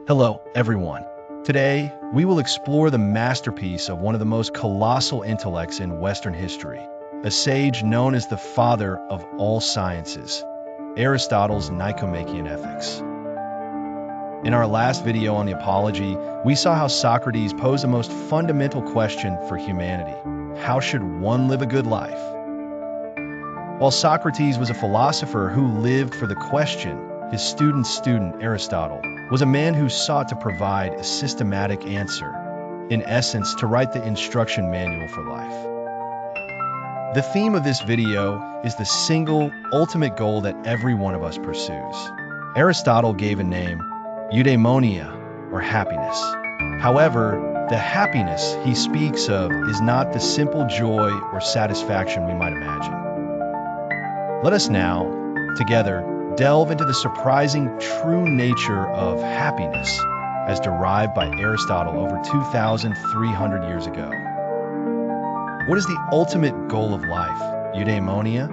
Hello, everyone. Today, we will explore the masterpiece of one of the most colossal intellects in Western history, a sage known as the father of all sciences, Aristotle's Nicomachean Ethics. In our last video on the Apology, we saw how Socrates posed the most fundamental question for humanity: how should one live a good life? While Socrates was a philosopher who lived for the question, his student's student, Aristotle, was a man who sought to provide a systematic answer, in essence, to write the instruction manual for life. The theme of this video is the single, ultimate goal that every one of us pursues. Aristotle gave a name, Eudaimonia, or happiness. However, the happiness he speaks of is not the simple joy or satisfaction we might imagine. Let us now, together, delve into the surprising true nature of happiness as derived by Aristotle over 2,300 years ago. What is the ultimate goal of life, Eudaimonia?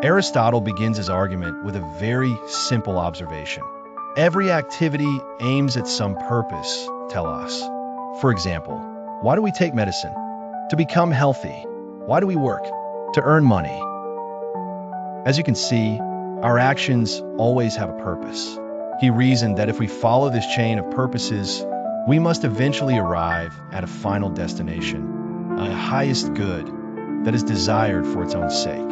Aristotle begins his argument with a very simple observation. Every activity aims at some purpose, telos. For example, why do we take medicine? To become healthy. Why do we work? To earn money. As you can see, our actions always have a purpose. He reasoned that if we follow this chain of purposes, we must eventually arrive at a final destination, a highest good that is desired for its own sake.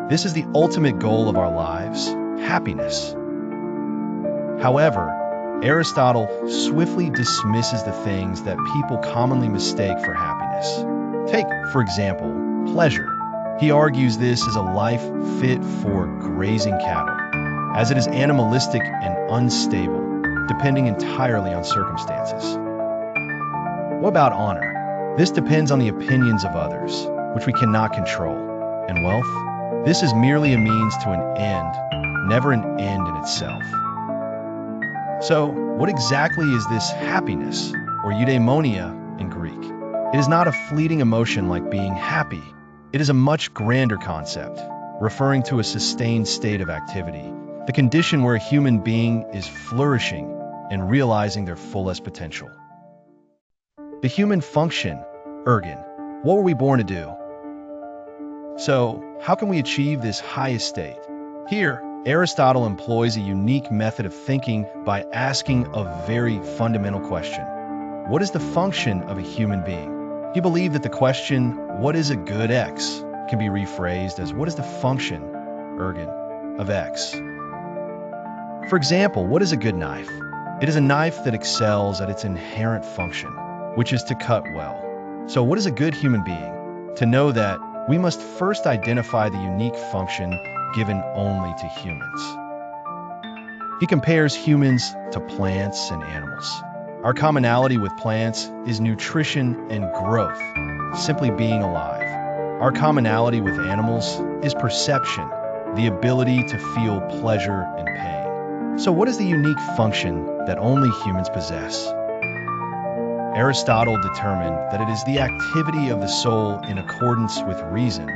This is the ultimate goal of our lives, happiness. However, Aristotle swiftly dismisses the things that people commonly mistake for happiness. Take, for example, pleasure. He argues this is a life fit for grazing cattle, as it is animalistic and unstable, depending entirely on circumstances. What about honor? This depends on the opinions of others, which we cannot control. And wealth? This is merely a means to an end, never an end in itself. So, what exactly is this happiness, or eudaimonia in Greek? It is not a fleeting emotion like being happy. It is a much grander concept, referring to a sustained state of activity, the condition where a human being is flourishing and realizing their fullest potential. The human function, ergon, what were we born to do? So, how can we achieve this highest state? Here, Aristotle employs a unique method of thinking by asking a very fundamental question. What is the function of a human being? He believed that the question, what is a good X, can be rephrased as what is the function, ergon, of X? For example, what is a good knife? It is a knife that excels at its inherent function, which is to cut well. So what is a good human being? To know that, we must first identify the unique function given only to humans. He compares humans to plants and animals. Our commonality with plants is nutrition and growth, simply being alive. Our commonality with animals is perception, the ability to feel pleasure and pain. So what is the unique function that only humans possess? Aristotle determined that it is the activity of the soul in accordance with reason,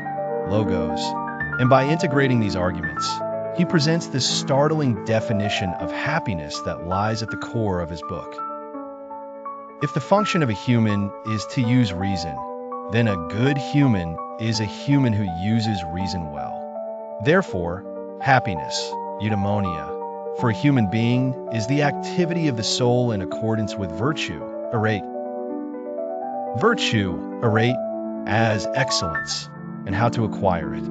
logos, and by integrating these arguments, he presents this startling definition of happiness that lies at the core of his book. If the function of a human is to use reason, then a good human is a human who uses reason well. Therefore, happiness, eudaimonia, for a human being is the activity of the soul in accordance with virtue, arete. Virtue, arete, as excellence, and how to acquire it.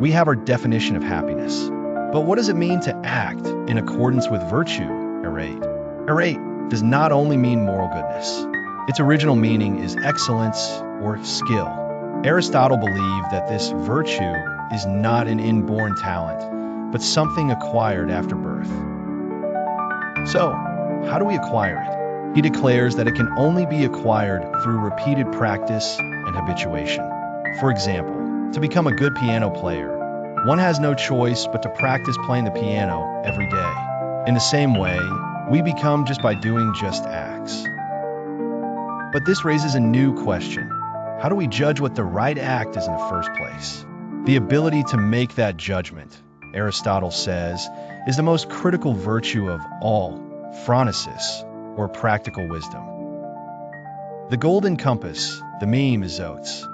We have our definition of happiness. But what does it mean to act in accordance with virtue, arete? Arete does not only mean moral goodness. Its original meaning is excellence or skill. Aristotle believed that this virtue is not an inborn talent, but something acquired after birth. So, how do we acquire it? He declares that it can only be acquired through repeated practice and habituation. For example, to become a good piano player, one has no choice but to practice playing the piano every day. In the same way, we become just by doing just acts. But this raises a new question. How do we judge what the right act is in the first place? The ability to make that judgment, Aristotle says, is the most critical virtue of all, phronesis, or practical wisdom. The golden compass, the mimesis.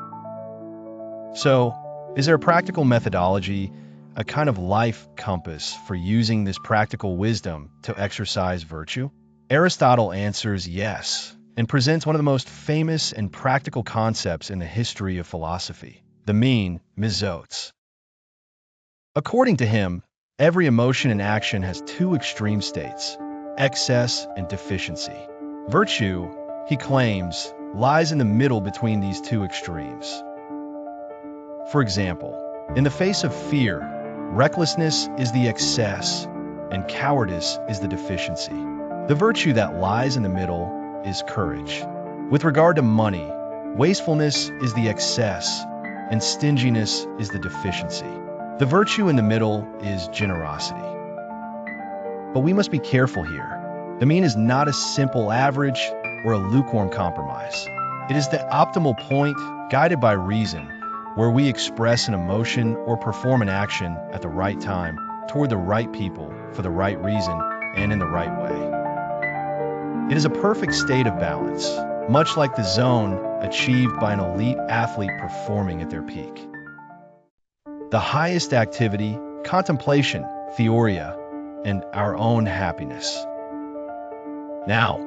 So, is there a practical methodology, a kind of life compass for using this practical wisdom to exercise virtue? Aristotle answers yes, and presents one of the most famous and practical concepts in the history of philosophy, the mimesis. According to him, every emotion and action has two extreme states, excess and deficiency. Virtue, he claims, lies in the middle between these two extremes. For example, in the face of fear, recklessness is the excess and cowardice is the deficiency. The virtue that lies in the middle is courage. With regard to money, wastefulness is the excess and stinginess is the deficiency. The virtue in the middle is generosity. But we must be careful here. The mean is not a simple average or a lukewarm compromise. It is the optimal point, guided by reason, where we express an emotion or perform an action at the right time, toward the right people, for the right reason, and in the right way. It is a perfect state of balance, much like the zone achieved by an elite athlete performing at their peak. The highest activity, contemplation, theoria, and our own happiness. Now,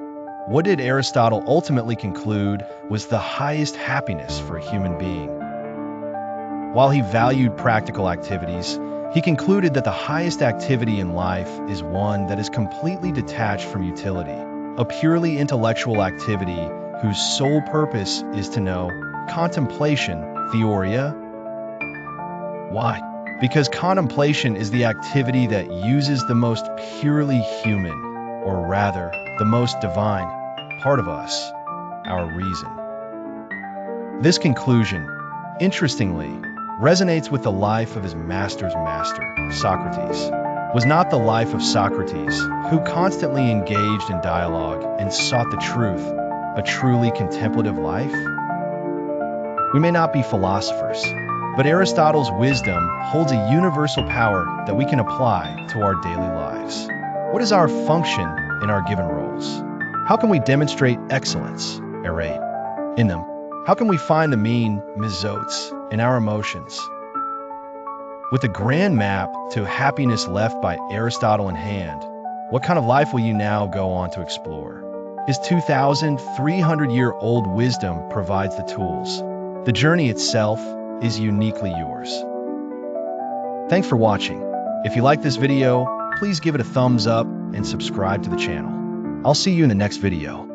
what did Aristotle ultimately conclude was the highest happiness for a human being? While he valued practical activities, he concluded that the highest activity in life is one that is completely detached from utility, a purely intellectual activity whose sole purpose is to know, contemplation, theoria. Why? Because contemplation is the activity that uses the most purely human, or rather, the most divine, part of us, our reason. This conclusion, interestingly, resonates with the life of his master's master, Socrates. Was not the life of Socrates, who constantly engaged in dialogue and sought the truth, a truly contemplative life? We may not be philosophers, but Aristotle's wisdom holds a universal power that we can apply to our daily lives. What is our function in our given roles? How can we demonstrate excellence, in them? How can we find the mimesis in our emotions? With a grand map to happiness left by Aristotle in hand, what kind of life will you now go on to explore? His 2,300-year-old wisdom provides the tools. The journey itself is uniquely yours. Thanks for watching. If you like this video, please give it a thumbs up and subscribe to the channel. I'll see you in the next video.